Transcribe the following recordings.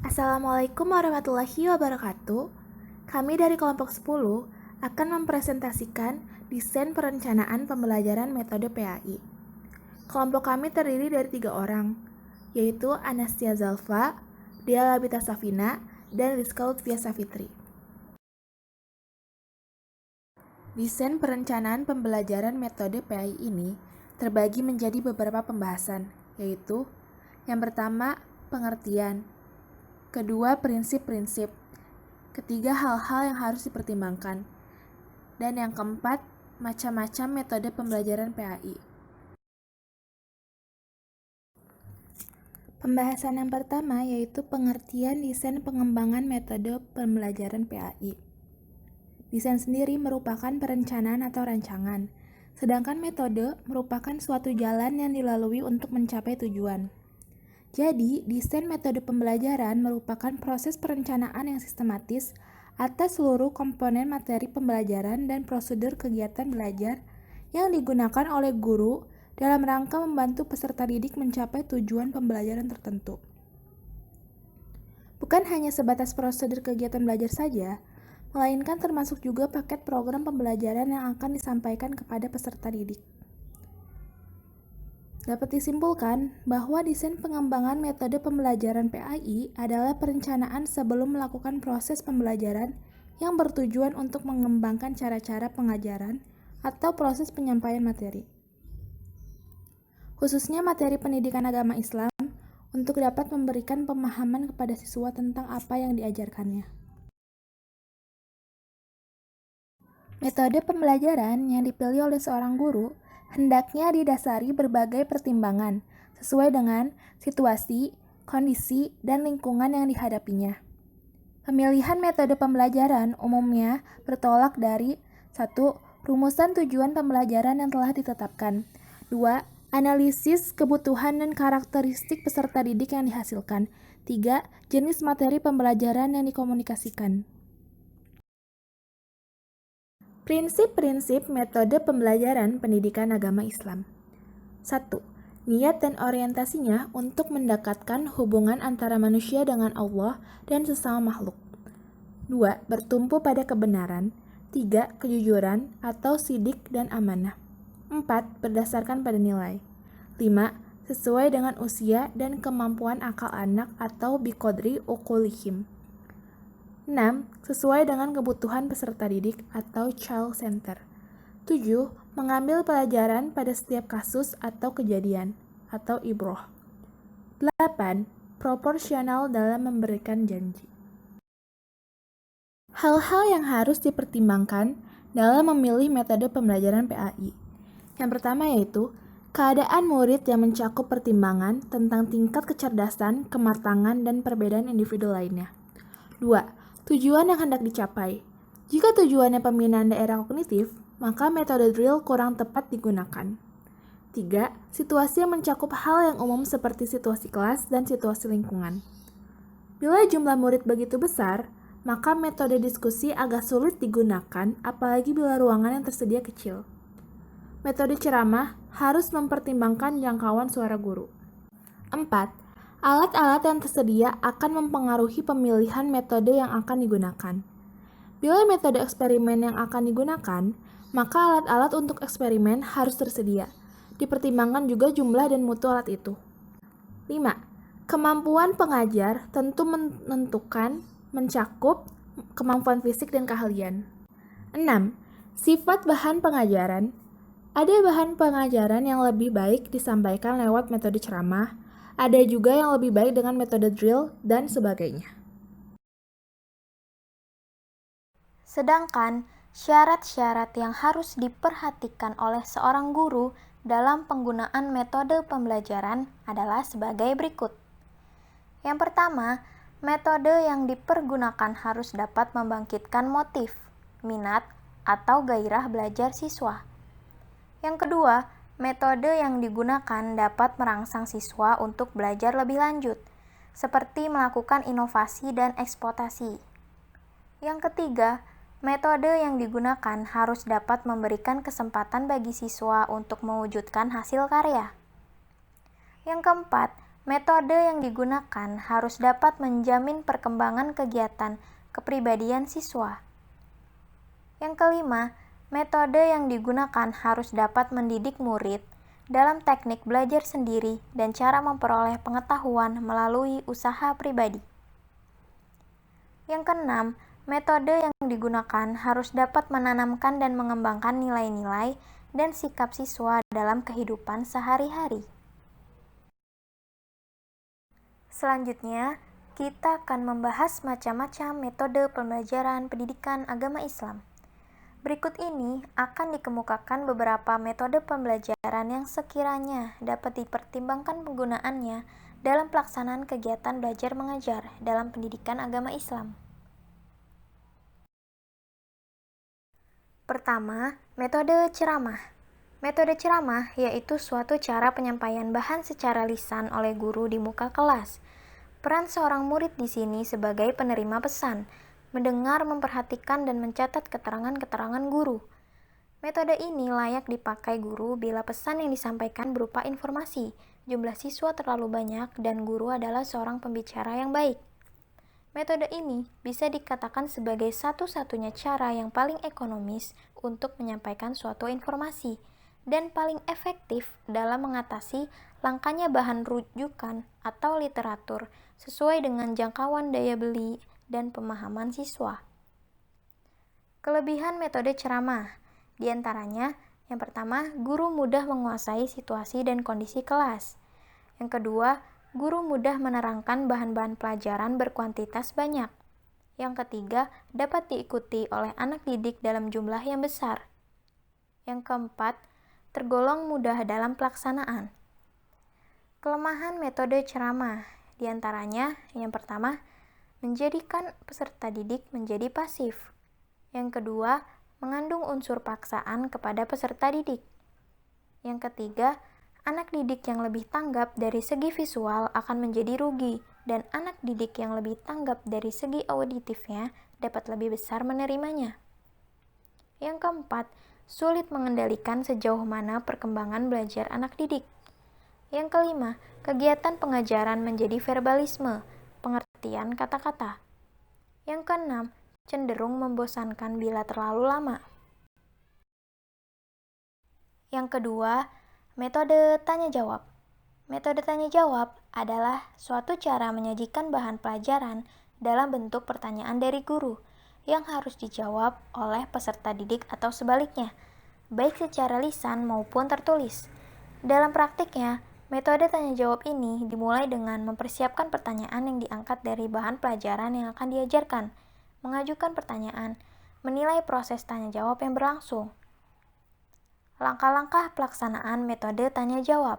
Assalamualaikum warahmatullahi wabarakatuh. Kami dari kelompok 10 akan mempresentasikan desain perencanaan pembelajaran metode PAI. Kelompok kami terdiri dari 3 orang, yaitu Anastia Zalfa, Dea Labita Safina, dan Rizka Lutfia Safitri. Desain perencanaan pembelajaran metode PAI ini terbagi menjadi beberapa pembahasan, yaitu yang pertama, pengertian. Kedua, prinsip-prinsip. Ketiga, hal-hal yang harus dipertimbangkan. Dan yang keempat, macam-macam metode pembelajaran PAI. Pembahasan yang pertama yaitu pengertian desain pengembangan metode pembelajaran PAI. Desain sendiri merupakan perencanaan atau rancangan, sedangkan metode merupakan suatu jalan yang dilalui untuk mencapai tujuan. Jadi, desain metode pembelajaran merupakan proses perencanaan yang sistematis atas seluruh komponen materi pembelajaran dan prosedur kegiatan belajar yang digunakan oleh guru dalam rangka membantu peserta didik mencapai tujuan pembelajaran tertentu. Bukan hanya sebatas prosedur kegiatan belajar saja, melainkan termasuk juga paket program pembelajaran yang akan disampaikan kepada peserta didik. Dapat disimpulkan bahwa desain pengembangan metode pembelajaran PAI adalah perencanaan sebelum melakukan proses pembelajaran yang bertujuan untuk mengembangkan cara-cara pengajaran atau proses penyampaian materi. Khususnya materi pendidikan agama Islam untuk dapat memberikan pemahaman kepada siswa tentang apa yang diajarkannya. Metode pembelajaran yang dipilih oleh seorang guru hendaknya didasari berbagai pertimbangan sesuai dengan situasi, kondisi, dan lingkungan yang dihadapinya. Pemilihan metode pembelajaran umumnya bertolak dari 1. Rumusan tujuan pembelajaran yang telah ditetapkan. 2. Analisis kebutuhan dan karakteristik peserta didik yang dihasilkan. 3. Jenis materi pembelajaran yang dikomunikasikan. Prinsip-prinsip metode pembelajaran pendidikan agama Islam. 1. Niat dan orientasinya untuk mendekatkan hubungan antara manusia dengan Allah dan sesama makhluk. 2. Bertumpu pada kebenaran. 3. Kejujuran atau sidik dan amanah. 4. Berdasarkan pada nilai. 5. Sesuai dengan usia dan kemampuan akal anak atau biqodri uqulihim. 6. Sesuai dengan kebutuhan peserta didik atau child center. 7. Mengambil pelajaran pada setiap kasus atau kejadian atau ibroh. 8. Proporsional dalam memberikan janji. Hal-hal yang harus dipertimbangkan dalam memilih metode pembelajaran PAI. Yang pertama yaitu keadaan murid yang mencakup pertimbangan tentang tingkat kecerdasan, kematangan, dan perbedaan individu lainnya. 2. Tujuan yang hendak dicapai. Jika tujuannya pembinaan daerah kognitif, maka metode drill kurang tepat digunakan. 3. Situasi yang mencakup hal yang umum seperti situasi kelas dan situasi lingkungan. Bila jumlah murid begitu besar, maka metode diskusi agak sulit digunakan, apalagi bila ruangan yang tersedia kecil. Metode ceramah harus mempertimbangkan jangkauan suara guru. 4. Alat-alat yang tersedia akan mempengaruhi pemilihan metode yang akan digunakan. Bila metode eksperimen yang akan digunakan, maka alat-alat untuk eksperimen harus tersedia. Dipertimbangkan juga jumlah dan mutu alat itu. 5. Kemampuan pengajar tentu mencakup kemampuan fisik dan keahlian. 6. Sifat bahan pengajaran. Ada bahan pengajaran yang lebih baik disampaikan lewat metode ceramah, ada juga yang lebih baik dengan metode drill, dan sebagainya. Sedangkan syarat-syarat yang harus diperhatikan oleh seorang guru dalam penggunaan metode pembelajaran adalah sebagai berikut. Yang pertama, metode yang dipergunakan harus dapat membangkitkan motif, minat, atau gairah belajar siswa. Yang kedua, metode yang digunakan dapat merangsang siswa untuk belajar lebih lanjut, seperti melakukan inovasi dan eksploitasi. Yang ketiga, metode yang digunakan harus dapat memberikan kesempatan bagi siswa untuk mewujudkan hasil karya. Yang keempat, Metode yang digunakan harus dapat menjamin perkembangan kegiatan kepribadian siswa. Yang kelima, metode yang digunakan harus dapat mendidik murid dalam teknik belajar sendiri dan cara memperoleh pengetahuan melalui usaha pribadi. Yang keenam, metode yang digunakan harus dapat menanamkan dan mengembangkan nilai-nilai dan sikap siswa dalam kehidupan sehari-hari. Selanjutnya, kita akan membahas macam-macam metode pembelajaran pendidikan agama Islam. Berikut ini akan dikemukakan beberapa metode pembelajaran yang sekiranya dapat dipertimbangkan penggunaannya dalam pelaksanaan kegiatan belajar mengajar dalam pendidikan agama Islam. Pertama, metode ceramah. Metode ceramah yaitu suatu cara penyampaian bahan secara lisan oleh guru di muka kelas. Peran seorang murid di sini sebagai penerima pesan, mendengar, memperhatikan, dan mencatat keterangan-keterangan guru. Metode ini layak dipakai guru bila pesan yang disampaikan berupa informasi, jumlah siswa terlalu banyak, dan guru adalah seorang pembicara yang baik. Metode ini bisa dikatakan sebagai satu-satunya cara yang paling ekonomis untuk menyampaikan suatu informasi dan paling efektif dalam mengatasi langkanya bahan rujukan atau literatur sesuai dengan jangkauan daya beli dan pemahaman siswa. Kelebihan metode ceramah, diantaranya yang pertama, guru mudah menguasai situasi dan kondisi kelas. Yang kedua, guru mudah menerangkan bahan-bahan pelajaran berkuantitas banyak. Yang ketiga, dapat diikuti oleh anak didik dalam jumlah yang besar. Yang keempat, tergolong mudah dalam pelaksanaan. Kelemahan metode ceramah, diantaranya yang pertama, menjadikan peserta didik menjadi pasif. Yang kedua, mengandung unsur paksaan kepada peserta didik. Yang ketiga, anak didik yang lebih tanggap dari segi visual akan menjadi rugi, dan anak didik yang lebih tanggap dari segi auditifnya dapat lebih besar menerimanya. Yang keempat, sulit mengendalikan sejauh mana perkembangan belajar anak didik. Yang kelima, kegiatan pengajaran menjadi verbalisme, pengertian kata-kata. Yang keenam, cenderung membosankan bila terlalu lama. Yang kedua, metode tanya-jawab. Metode tanya-jawab adalah suatu cara menyajikan bahan pelajaran dalam bentuk pertanyaan dari guru yang harus dijawab oleh peserta didik atau sebaliknya, baik secara lisan maupun tertulis. Dalam praktiknya, metode tanya-jawab ini dimulai dengan mempersiapkan pertanyaan yang diangkat dari bahan pelajaran yang akan diajarkan, mengajukan pertanyaan, menilai proses tanya-jawab yang berlangsung. Langkah-langkah pelaksanaan metode tanya-jawab.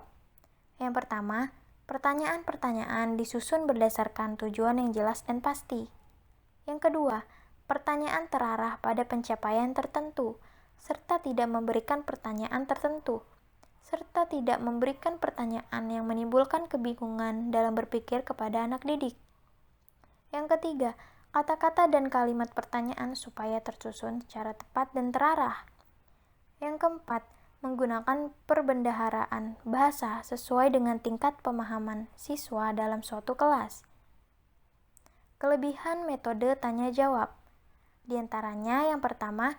Yang pertama, pertanyaan-pertanyaan disusun berdasarkan tujuan yang jelas dan pasti. Yang kedua, pertanyaan terarah pada pencapaian tertentu, serta tidak memberikan pertanyaan tertentu, serta tidak memberikan pertanyaan yang menimbulkan kebingungan dalam berpikir kepada anak didik. Yang ketiga, kata-kata dan kalimat pertanyaan supaya tersusun secara tepat dan terarah. Yang keempat, menggunakan perbendaharaan bahasa sesuai dengan tingkat pemahaman siswa dalam suatu kelas. Kelebihan metode tanya-jawab, diantaranya yang pertama,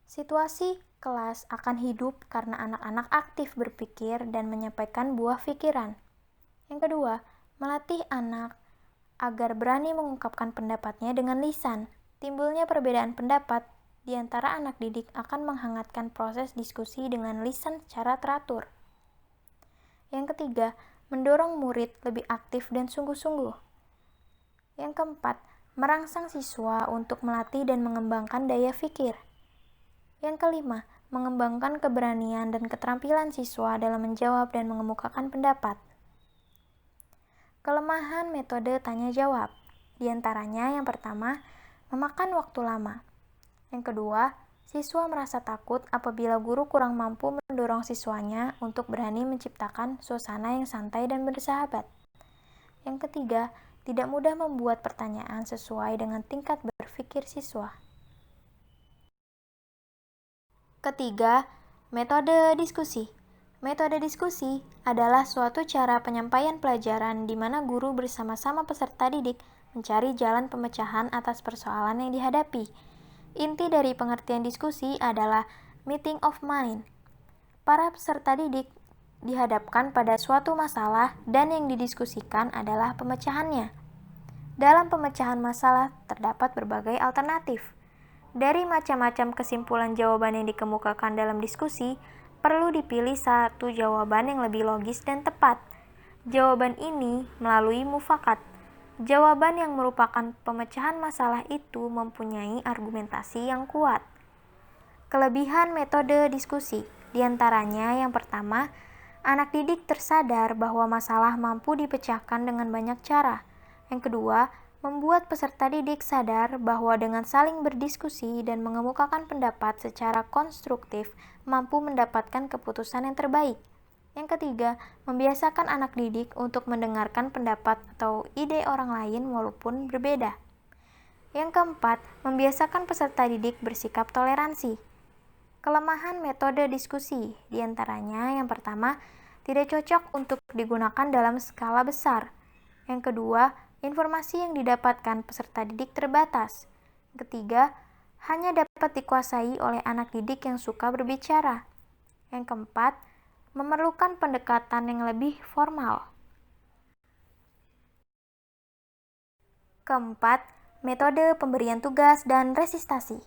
situasi kelas akan hidup karena anak-anak aktif berpikir dan menyampaikan buah pikiran. Yang kedua, melatih anak agar berani mengungkapkan pendapatnya dengan lisan. Timbulnya perbedaan pendapat di antara anak didik akan menghangatkan proses diskusi dengan lisan secara teratur. Yang ketiga, mendorong murid lebih aktif dan sungguh-sungguh. Yang keempat, merangsang siswa untuk melatih dan mengembangkan daya pikir. Yang kelima, mengembangkan keberanian dan keterampilan siswa dalam menjawab dan mengemukakan pendapat. Kelemahan metode tanya-jawab, diantaranya yang pertama, memakan waktu lama. Yang kedua, siswa merasa takut apabila guru kurang mampu mendorong siswanya untuk berani menciptakan suasana yang santai dan bersahabat. Yang ketiga, tidak mudah membuat pertanyaan sesuai dengan tingkat berpikir siswa. Ketiga, metode diskusi. Metode diskusi adalah suatu cara penyampaian pelajaran di mana guru bersama-sama peserta didik mencari jalan pemecahan atas persoalan yang dihadapi. Inti dari pengertian diskusi adalah meeting of mind. Para peserta didik dihadapkan pada suatu masalah dan yang didiskusikan adalah pemecahannya. Dalam pemecahan masalah terdapat berbagai alternatif. Dari macam-macam kesimpulan jawaban yang dikemukakan dalam diskusi, perlu dipilih satu jawaban yang lebih logis dan tepat. Jawaban ini melalui mufakat. Jawaban yang merupakan pemecahan masalah itu mempunyai argumentasi yang kuat. Kelebihan metode diskusi, diantaranya yang pertama, anak didik tersadar bahwa masalah mampu dipecahkan dengan banyak cara. Yang kedua, membuat peserta didik sadar bahwa dengan saling berdiskusi dan mengemukakan pendapat secara konstruktif, mampu mendapatkan keputusan yang terbaik. Yang ketiga, membiasakan anak didik untuk mendengarkan pendapat atau ide orang lain walaupun berbeda. Yang keempat, membiasakan peserta didik bersikap toleransi. Kelemahan metode diskusi, diantaranya yang pertama, tidak cocok untuk digunakan dalam skala besar. Yang kedua, informasi yang didapatkan peserta didik terbatas. Yang ketiga, hanya dapat dikuasai oleh anak didik yang suka berbicara. Yang keempat, memerlukan pendekatan yang lebih formal. Keempat, metode pemberian tugas dan resistasi.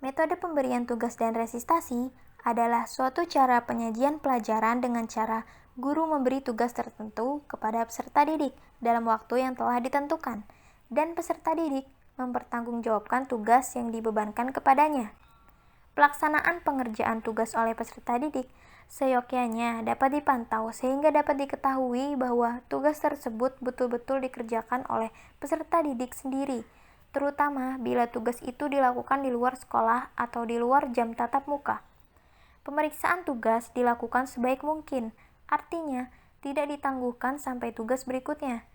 Metode pemberian tugas dan resistasi adalah suatu cara penyajian pelajaran dengan cara guru memberi tugas tertentu kepada peserta didik dalam waktu yang telah ditentukan, dan peserta didik mempertanggungjawabkan tugas yang dibebankan kepadanya. Pelaksanaan pengerjaan tugas oleh peserta didik seyogyanya dapat dipantau sehingga dapat diketahui bahwa tugas tersebut betul-betul dikerjakan oleh peserta didik sendiri, terutama bila tugas itu dilakukan di luar sekolah atau di luar jam tatap muka. Pemeriksaan tugas dilakukan sebaik mungkin, artinya tidak ditangguhkan sampai tugas berikutnya.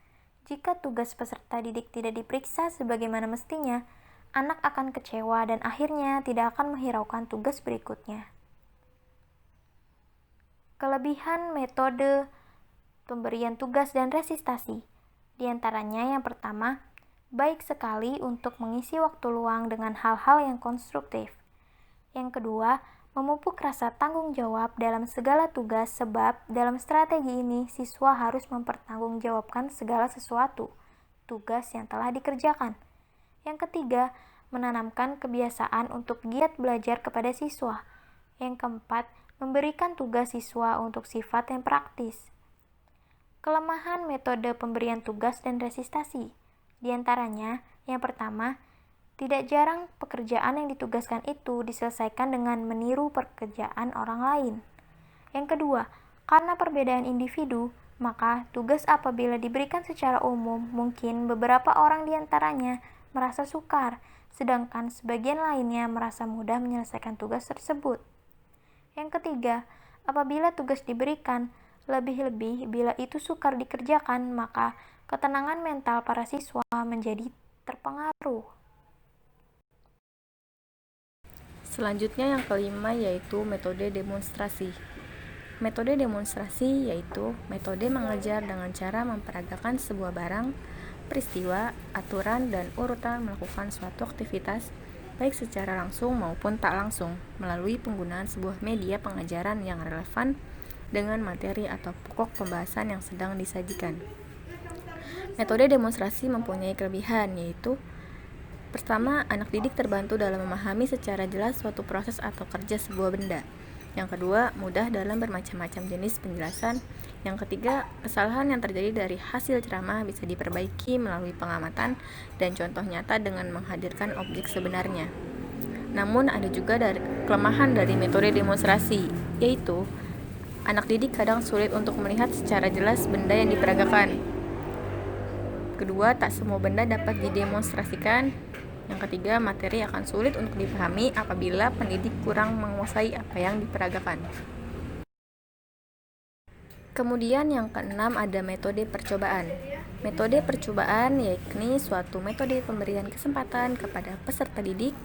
Jika tugas peserta didik tidak diperiksa sebagaimana mestinya, anak akan kecewa dan akhirnya tidak akan menghiraukan tugas berikutnya. Kelebihan metode pemberian tugas dan resistasi, diantaranya yang pertama, baik sekali untuk mengisi waktu luang dengan hal-hal yang konstruktif. Yang kedua, memupuk rasa tanggung jawab dalam segala tugas sebab dalam strategi ini siswa harus mempertanggungjawabkan segala sesuatu, tugas yang telah dikerjakan. Yang ketiga, menanamkan kebiasaan untuk giat belajar kepada siswa. Yang keempat, memberikan tugas siswa untuk sifat yang praktis. Kelemahan metode pemberian tugas dan resistasi, di antaranya, yang pertama, tidak jarang pekerjaan yang ditugaskan itu diselesaikan dengan meniru pekerjaan orang lain. Yang kedua, karena perbedaan individu, maka tugas apabila diberikan secara umum, mungkin beberapa orang di antaranya merasa sukar, sedangkan sebagian lainnya merasa mudah menyelesaikan tugas tersebut. Yang ketiga, apabila tugas diberikan, lebih-lebih bila itu sukar dikerjakan, maka ketenangan mental para siswa menjadi terpengaruh. Selanjutnya yang kelima yaitu metode demonstrasi. Metode demonstrasi yaitu metode mengajar dengan cara memperagakan sebuah barang, peristiwa, aturan, dan urutan melakukan suatu aktivitas baik secara langsung maupun tak langsung melalui penggunaan sebuah media pengajaran yang relevan dengan materi atau pokok pembahasan yang sedang disajikan. Metode demonstrasi mempunyai kelebihan yaitu pertama, anak didik terbantu dalam memahami secara jelas suatu proses atau kerja sebuah benda. Yang kedua, mudah dalam bermacam-macam jenis penjelasan. Yang ketiga, kesalahan yang terjadi dari hasil ceramah bisa diperbaiki melalui pengamatan dan contoh nyata dengan menghadirkan objek sebenarnya. Namun ada juga kelemahan dari metode demonstrasi, yaitu anak didik kadang sulit untuk melihat secara jelas benda yang diperagakan. Kedua, tak semua benda dapat didemonstrasikan. Yang ketiga, materi akan sulit untuk dipahami apabila pendidik kurang menguasai apa yang diperagakan. Kemudian yang keenam ada metode percobaan. Metode percobaan yakni suatu metode pemberian kesempatan kepada peserta didik,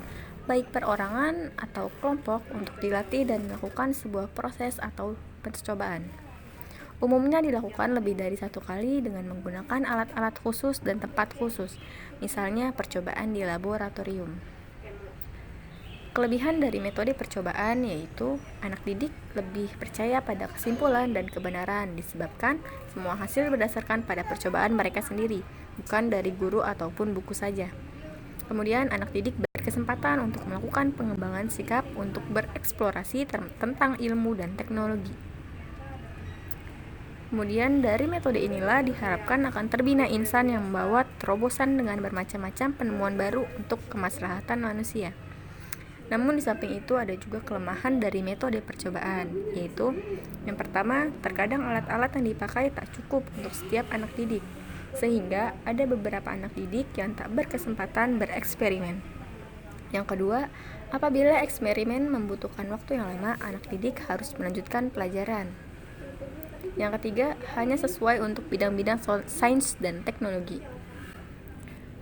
baik perorangan atau kelompok, untuk dilatih dan melakukan sebuah proses atau percobaan. Umumnya dilakukan lebih dari satu kali dengan menggunakan alat-alat khusus dan tempat khusus, misalnya percobaan di laboratorium. Kelebihan dari metode percobaan yaitu anak didik lebih percaya pada kesimpulan dan kebenaran disebabkan semua hasil berdasarkan pada percobaan mereka sendiri, bukan dari guru ataupun buku saja. Kemudian anak didik berkesempatan untuk melakukan pengembangan sikap untuk bereksplorasi tentang ilmu dan teknologi. Kemudian dari metode inilah diharapkan akan terbina insan yang membawa terobosan dengan bermacam-macam penemuan baru untuk kemaslahatan manusia. Namun di samping itu ada juga kelemahan dari metode percobaan, yaitu yang pertama, terkadang alat-alat yang dipakai tak cukup untuk setiap anak didik, sehingga ada beberapa anak didik yang tak berkesempatan bereksperimen. Yang kedua, apabila eksperimen membutuhkan waktu yang lama, anak didik harus melanjutkan pelajaran. Yang ketiga, hanya sesuai untuk bidang-bidang sains dan teknologi.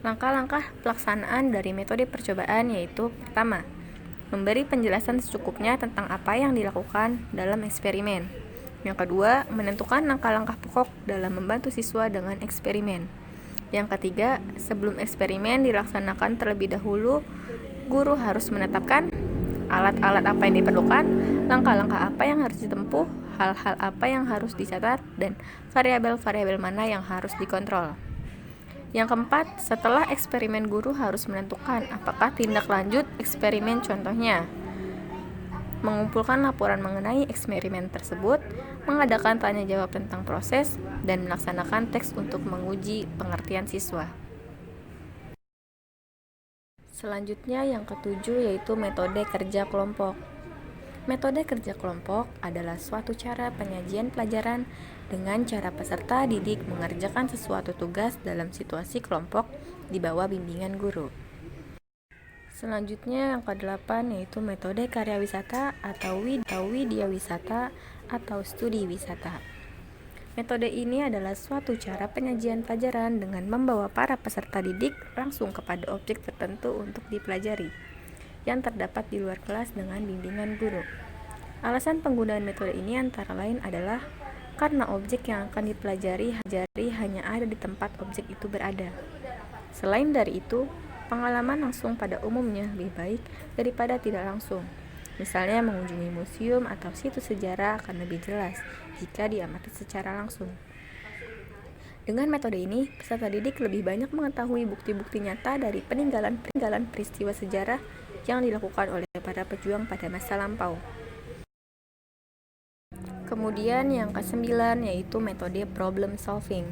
Langkah-langkah pelaksanaan dari metode percobaan yaitu pertama, memberi penjelasan secukupnya tentang apa yang dilakukan dalam eksperimen. Yang kedua, menentukan langkah-langkah pokok dalam membantu siswa dengan eksperimen. Yang ketiga, sebelum eksperimen dilaksanakan terlebih dahulu, guru harus menetapkan alat-alat apa yang diperlukan, langkah-langkah apa yang harus ditempuh, hal-hal apa yang harus dicatat, dan variabel-variabel mana yang harus dikontrol. Yang keempat, setelah eksperimen guru harus menentukan apakah tindak lanjut eksperimen, contohnya mengumpulkan laporan mengenai eksperimen tersebut, mengadakan tanya jawab tentang proses, dan melaksanakan teks untuk menguji pengertian siswa. Selanjutnya yang ketujuh yaitu metode kerja kelompok. Metode kerja kelompok adalah suatu cara penyajian pelajaran dengan cara peserta didik mengerjakan sesuatu tugas dalam situasi kelompok di bawah bimbingan guru. Selanjutnya yang ke-8 yaitu metode karya wisata atau widya wisata atau studi wisata. Metode ini adalah suatu cara penyajian pelajaran dengan membawa para peserta didik langsung kepada objek tertentu untuk dipelajari yang terdapat di luar kelas dengan bimbingan guru. Alasan penggunaan metode ini antara lain adalah karena objek yang akan dipelajari hanya ada di tempat objek itu berada. Selain dari itu, pengalaman langsung pada umumnya lebih baik daripada tidak langsung. Misalnya mengunjungi museum atau situs sejarah akan lebih jelas jika diamati secara langsung. Dengan metode ini, peserta didik lebih banyak mengetahui bukti-bukti nyata dari peninggalan peristiwa sejarah yang dilakukan oleh para pejuang pada masa lampau. Kemudian yang ke-9 yaitu metode problem solving.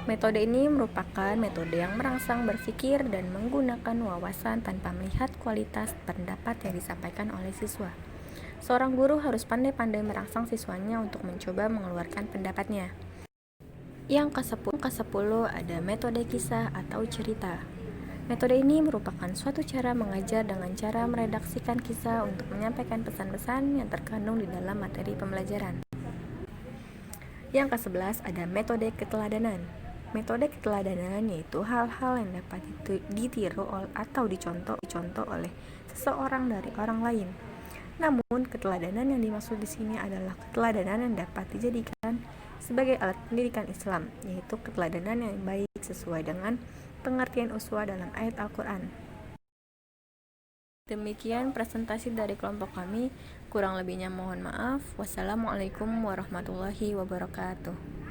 Metode ini merupakan metode yang merangsang berpikir dan menggunakan wawasan tanpa melihat kualitas pendapat yang disampaikan oleh siswa. Seorang guru harus pandai-pandai merangsang siswanya untuk mencoba mengeluarkan pendapatnya. Yang ke-10 ada metode kisah atau cerita. Metode ini merupakan suatu cara mengajar dengan cara meredaksikan kisah untuk menyampaikan pesan-pesan yang terkandung di dalam materi pembelajaran. Yang ke-11 ada metode keteladanan. Metode keteladanan yaitu hal-hal yang dapat ditiru atau dicontoh oleh seseorang dari orang lain. Namun, keteladanan yang dimaksud di sini adalah keteladanan yang dapat dijadikan sebagai alat pendidikan Islam, yaitu keteladanan yang baik sesuai dengan pengertian uswah dalam ayat Al-Quran. Demikian presentasi dari kelompok kami. Kurang lebihnya mohon maaf. Wassalamualaikum warahmatullahi wabarakatuh.